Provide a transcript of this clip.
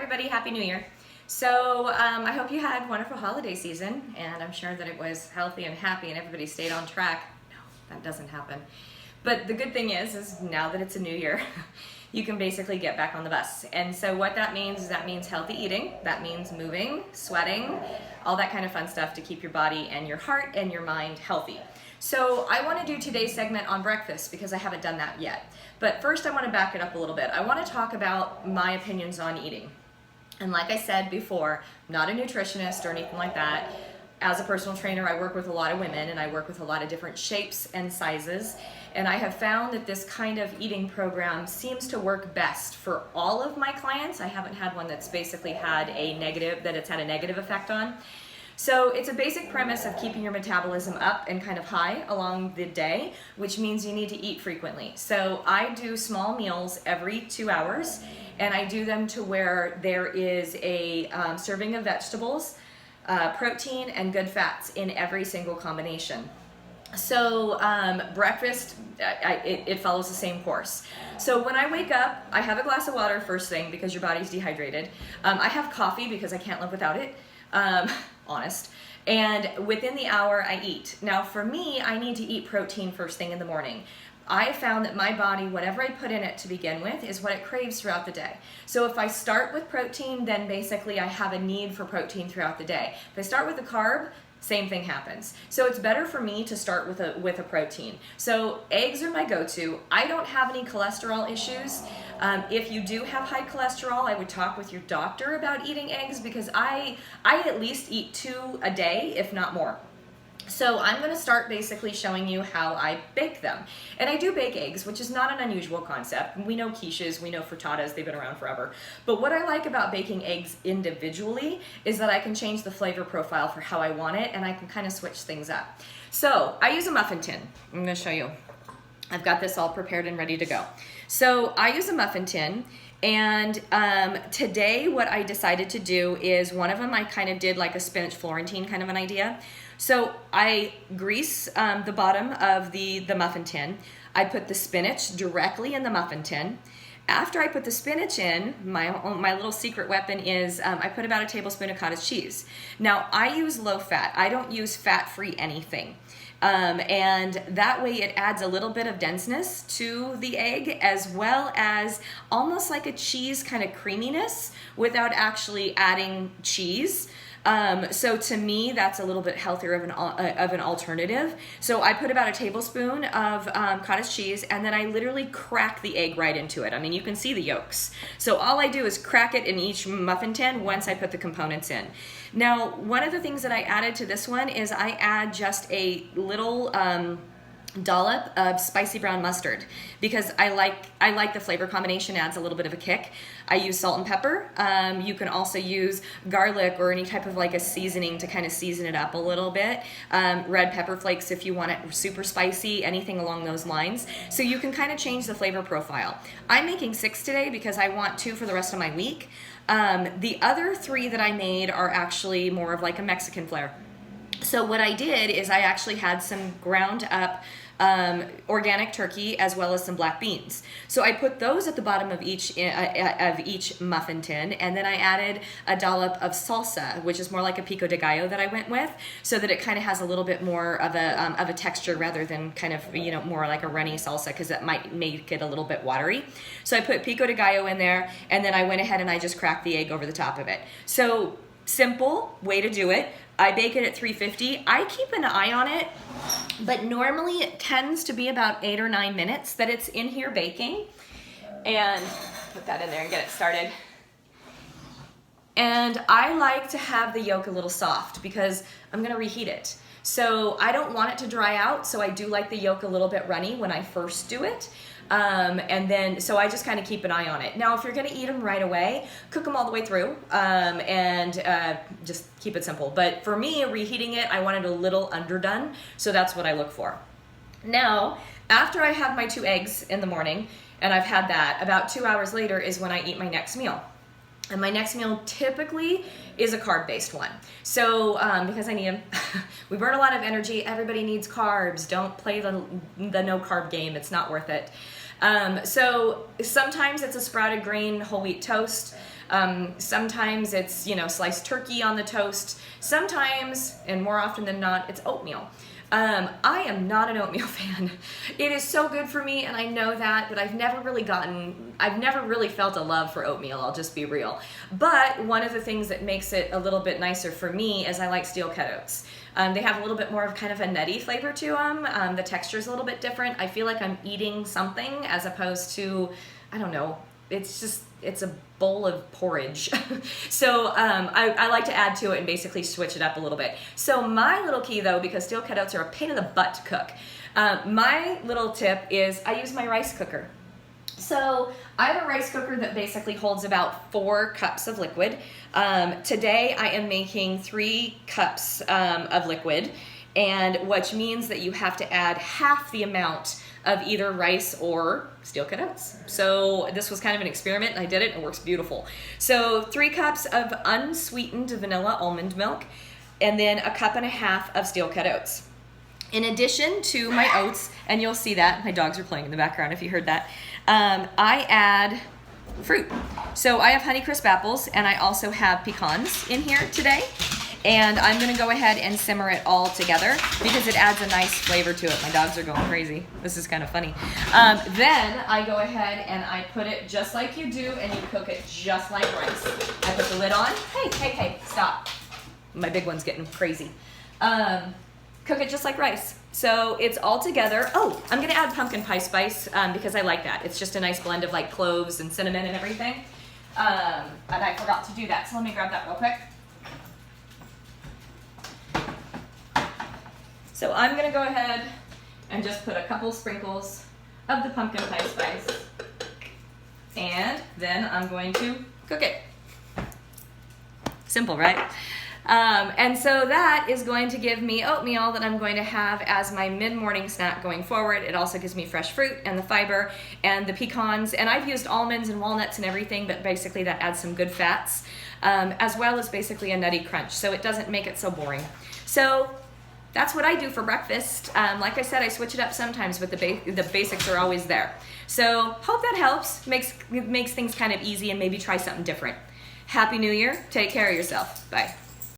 everybody, Happy New Year. So I hope you had a wonderful holiday season, and I'm sure that it was healthy and happy and everybody stayed on track. No, that doesn't happen. But the good thing is now that it's a new year, you can basically get back on the bus. And so what that means is healthy eating, that means moving, sweating, all that kind of fun stuff to keep your body and your heart and your mind healthy. So I want to do today's segment on breakfast because I haven't done that yet. But first I want to back it up a little bit. I want to talk about my opinions on eating. And like I said before, I'm not a nutritionist or anything like that. As a personal trainer, I work with a lot of women and I work with a lot of different shapes and sizes. And I have found that this kind of eating program seems to work best for all of my clients. I haven't had one that's basically had a negative effect on. So it's a basic premise of keeping your metabolism up and kind of high along the day, which means you need to eat frequently. So I do small meals every 2 hours, and I do them to where there is a serving of vegetables, protein, and good fats in every single combination. So breakfast, it follows the same course. So when I wake up, I have a glass of water first thing because your body's dehydrated. I have coffee because I can't live without it. Honest. And within the hour I eat. Now for me, I need to eat protein first thing in the morning. I found that my body, whatever I put in it to begin with, is what it craves throughout the day. So if I start with protein, then basically I have a need for protein throughout the day. If I start with a carb, same thing happens. So it's better for me to start with a protein. So eggs are my go-to. I don't have any cholesterol issues. If you do have high cholesterol, I would talk with your doctor about eating eggs because I at least eat 2 a day, if not more. So I'm going to start basically showing you how I bake them. And I do bake eggs, which is not an unusual concept. We know quiches, we know frittatas, they've been around forever. But what I like about baking eggs individually is that I can change the flavor profile for how I want it, and I can kind of switch things up. So I use a muffin tin. I'm going to show you. I've got this all prepared and ready to go. So I use a muffin tin. And today what I decided to do is one of them I kind of did like a Spinach Florentine kind of an idea. So I grease the bottom of the muffin tin. I put the spinach directly in the muffin tin. After I put the spinach in, my little secret weapon is I put about a tablespoon of cottage cheese. Now I use low fat. I don't use fat-free anything. And that way it adds a little bit of denseness to the egg as well as almost like a cheese kind of creaminess without actually adding cheese. So to me, that's a little bit healthier of an alternative. So I put about a tablespoon of cottage cheese, and then I literally crack the egg right into it. I mean, you can see the yolks. So all I do is crack it in each muffin tin once I put the components in. Now, one of the things that I added to this one is I add just a little dollop of spicy brown mustard because I like the flavor combination, adds a little bit of a kick. I use salt and pepper. You can also use garlic or any type of like a seasoning to kind of season it up a little bit. Red pepper flakes if you want it super spicy, anything along those lines. So you can kind of change the flavor profile. I'm making 6 today because I want 2 for the rest of my week. The other 3 that I made are actually more of like a Mexican flair. So what I did is I actually had some ground up organic turkey as well as some black beans. So I put those at the bottom of each muffin tin, and then I added a dollop of salsa, which is more like a pico de gallo that I went with, so that it kind of has a little bit more of a texture rather than kind of more like a runny salsa because it might make it a little bit watery. So I put pico de gallo in there, and then I went ahead and I just cracked the egg over the top of it. So simple way to do it. I bake it at 350. I keep an eye on it, but normally it tends to be about 8 or 9 minutes that it's in here baking. And put that in there and get it started. And I like to have the yolk a little soft because I'm gonna reheat it. So I don't want it to dry out, so I do like the yolk a little bit runny when I first do it. And then, so I just kind of keep an eye on it. Now, if you're gonna eat them right away, cook them all the way through, and just keep it simple. But for me, reheating it, I want it a little underdone, so that's what I look for. Now, after I have my 2 eggs in the morning, and I've had that, about 2 hours later is when I eat my next meal. And my next meal typically is a carb-based one. So, because I need them, we burn a lot of energy. Everybody needs carbs. Don't play the no-carb game. It's not worth it. So sometimes it's a sprouted grain whole wheat toast. Sometimes it's, you know, sliced turkey on the toast. Sometimes, and more often than not, it's oatmeal. I am not an oatmeal fan. It is so good for me, and I know that, but I've never really felt a love for oatmeal, I'll just be real. But one of the things that makes it a little bit nicer for me is I like steel cut oats. They have a little bit more of kind of a nutty flavor to them. The texture is a little bit different. I feel like I'm eating something as opposed to, I don't know, it's a bowl of porridge. So I like to add to it and basically switch it up a little bit. So my little key though, because steel cut oats are a pain in the butt to cook, my little tip is I use my rice cooker. So I have a rice cooker that basically holds about 4 cups of liquid. Today I am making 3 cups of liquid, and which means that you have to add half the amount of either rice or steel cut oats. So this was kind of an experiment, and I did it, and it works beautiful. So 3 cups of unsweetened vanilla almond milk, and then 1.5 cups of steel cut oats. In addition to my oats, and you'll see that, my dogs are playing in the background if you heard that, I add fruit. So I have Honeycrisp apples, and I also have pecans in here today. And I'm gonna go ahead and simmer it all together because it adds a nice flavor to it. My dogs are going crazy. This is kind of funny. Then I go ahead and I put it just like you do, and you cook it just like rice. I put the lid on. Hey, stop. My big one's getting crazy. Cook it just like rice. So it's all together. Oh, I'm gonna add pumpkin pie spice because I like that. It's just a nice blend of like cloves and cinnamon and everything. And I forgot to do that, so let me grab that real quick. So I'm gonna go ahead and just put a couple sprinkles of the pumpkin pie spice, and then I'm going to cook it. Simple, right? And so that is going to give me oatmeal that I'm going to have as my mid-morning snack going forward. It also gives me fresh fruit and the fiber and the pecans, and I've used almonds and walnuts and everything, but basically that adds some good fats, as well as basically a nutty crunch, so it doesn't make it so boring. So that's what I do for breakfast. Like I said, I switch it up sometimes, but the basics are always there. So hope that helps, makes things kind of easy, and maybe try something different. Happy New Year. Take care of yourself. Bye.